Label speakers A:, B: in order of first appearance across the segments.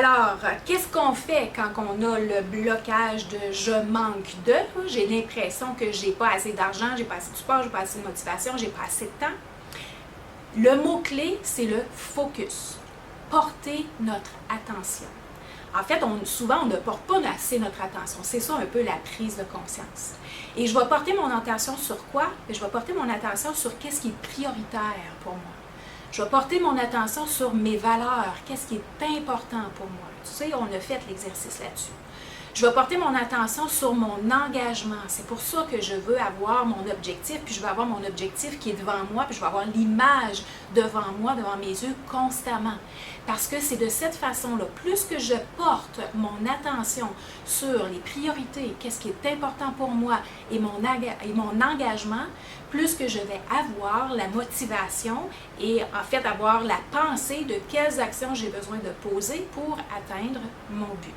A: Alors, qu'est-ce qu'on fait quand on a le blocage de « je manque de », j'ai l'impression que j'ai pas assez d'argent, j'ai pas assez de support, j'ai pas assez de motivation, j'ai pas assez de temps? Le mot-clé, c'est le focus. Porter notre attention. En fait, souvent, on ne porte pas assez notre attention. C'est ça un peu la prise de conscience. Et je vais porter mon attention sur quoi? Je vais porter mon attention sur qu'est-ce qui est prioritaire pour moi. Je vais porter mon attention sur mes valeurs, qu'est-ce qui est important pour moi. Tu sais, on a fait l'exercice là-dessus. Je vais porter mon attention sur mon engagement. C'est pour ça que je veux avoir mon objectif, puis je veux avoir mon objectif qui est devant moi, puis je veux avoir l'image devant moi, devant mes yeux constamment. Parce que c'est de cette façon-là, plus que je porte mon attention sur les priorités, qu'est-ce qui est important pour moi et mon engagement, plus que je vais avoir la motivation et en fait avoir la pensée de quelles actions j'ai besoin de poser pour atteindre mon but.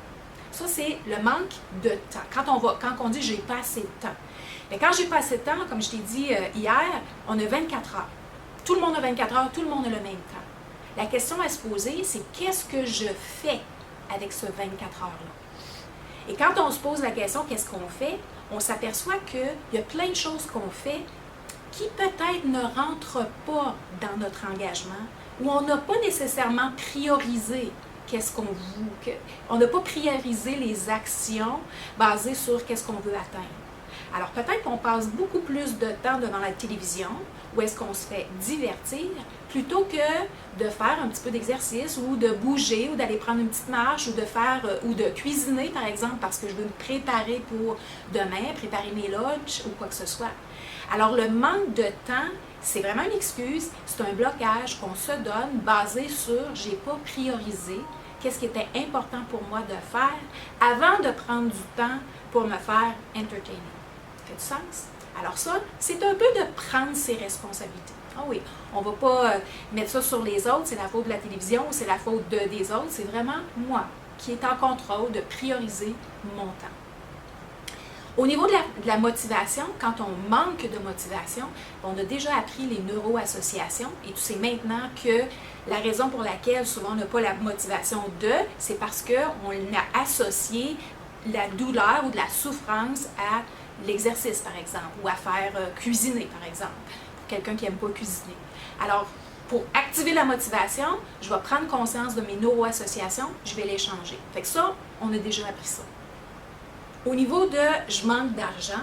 A: Ça, c'est le manque de temps. Quand on dit « j'ai pas assez de temps ». Mais quand j'ai pas assez de temps, comme je t'ai dit hier, on a 24 heures. Tout le monde a 24 heures, tout le monde a le même temps. La question à se poser, c'est qu'est-ce que je fais avec ce 24 heures-là? Et quand on se pose la question « qu'est-ce qu'on fait?», on s'aperçoit qu'il y a plein de choses qu'on fait qui peut-être ne rentrent pas dans notre engagement ou on n'a pas nécessairement priorisé qu'est-ce qu'on veut. On n'a pas priorisé les actions basées sur qu'est-ce qu'on veut atteindre. Alors peut-être qu'on passe beaucoup plus de temps devant la télévision où est-ce qu'on se fait divertir plutôt que de faire un petit peu d'exercice ou de bouger ou d'aller prendre une petite marche ou de cuisiner par exemple parce que je veux me préparer pour demain, préparer mes lunchs ou quoi que ce soit. Alors le manque de temps, c'est vraiment une excuse, c'est un blocage qu'on se donne basé sur « j'ai pas priorisé » qu'est-ce qui était important pour moi de faire avant de prendre du temps pour me faire entertainer. Ça fait du sens? Alors ça, c'est un peu de prendre ses responsabilités. Ah oui, on ne va pas mettre ça sur les autres, c'est la faute de la télévision, c'est la faute des autres, c'est vraiment moi qui est en contrôle de prioriser mon temps. Au niveau de la motivation, quand on manque de motivation, on a déjà appris les neuroassociations et tu sais maintenant que la raison pour laquelle souvent on n'a pas la motivation c'est parce qu'on a associé la douleur ou de la souffrance à l'exercice par exemple ou à faire cuisiner par exemple, pour quelqu'un qui n'aime pas cuisiner. Alors, pour activer la motivation, je vais prendre conscience de mes neuroassociations, je vais les changer. Fait que ça, on a déjà appris ça. Au niveau de « je manque d'argent »,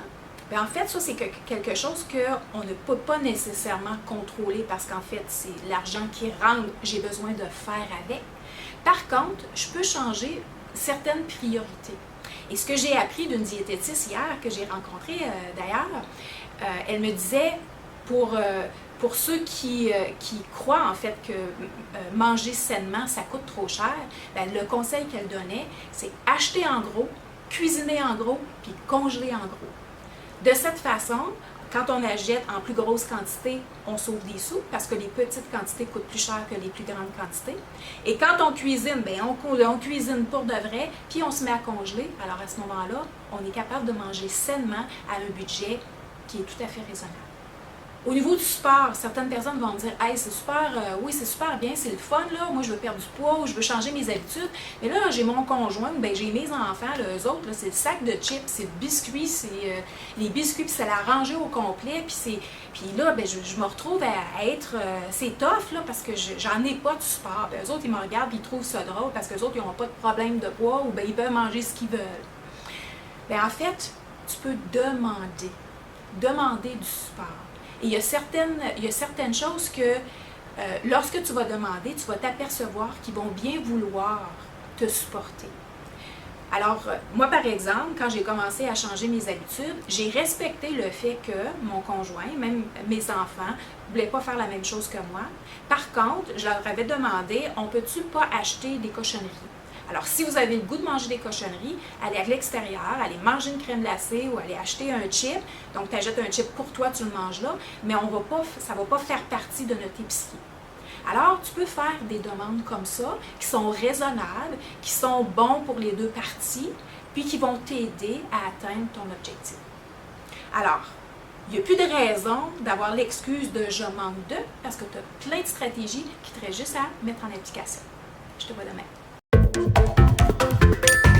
A: en fait, ça, c'est quelque chose qu'on ne peut pas nécessairement contrôler parce qu'en fait, c'est l'argent qui rentre, j'ai besoin de faire avec. Par contre, je peux changer certaines priorités. Et ce que j'ai appris d'une diététicienne hier, que j'ai rencontrée d'ailleurs, elle me disait, pour ceux qui croient en fait que manger sainement, ça coûte trop cher, le conseil qu'elle donnait, c'est acheter en gros, cuisiner en gros, puis congeler en gros. De cette façon, quand on achète en plus grosse quantité, on sauve des sous parce que les petites quantités coûtent plus cher que les plus grandes quantités. Et quand on cuisine, on cuisine pour de vrai, puis on se met à congeler. Alors à ce moment-là, on est capable de manger sainement à un budget qui est tout à fait raisonnable. Au niveau du sport, certaines personnes vont me dire « Hey, c'est super, oui, c'est super bien, c'est le fun, là. Moi, je veux perdre du poids ou je veux changer mes habitudes. Mais là, j'ai mon conjoint, j'ai mes enfants, là, eux autres, c'est le sac de chips, c'est le biscuit, c'est les biscuits, puis c'est la rangée au complet. Puis là, je me retrouve à être... c'est tough, là, parce que j'en ai pas du sport. Puis eux autres, ils me regardent, puis ils trouvent ça drôle parce qu'eux autres, ils n'ont pas de problème de poids ou ils peuvent manger ce qu'ils veulent. En fait, tu peux demander du support. Et il y a certaines choses que lorsque tu vas demander, tu vas t'apercevoir qu'ils vont bien vouloir te supporter. Alors, moi par exemple, quand j'ai commencé à changer mes habitudes, j'ai respecté le fait que mon conjoint, même mes enfants, ne voulaient pas faire la même chose que moi. Par contre, je leur avais demandé, on peut-tu pas acheter des cochonneries? Alors, si vous avez le goût de manger des cochonneries, allez à l'extérieur, allez manger une crème glacée ou allez acheter un chip. Donc, tu achètes un chip pour toi, tu le manges là, mais ça ne va pas faire partie de notre épicerie. Alors, tu peux faire des demandes comme ça, qui sont raisonnables, qui sont bons pour les deux parties, puis qui vont t'aider à atteindre ton objectif. Alors, il n'y a plus de raison d'avoir l'excuse de « je manque de » parce que tu as plein de stratégies qui te restent juste à mettre en application. Je te vois demain. bye!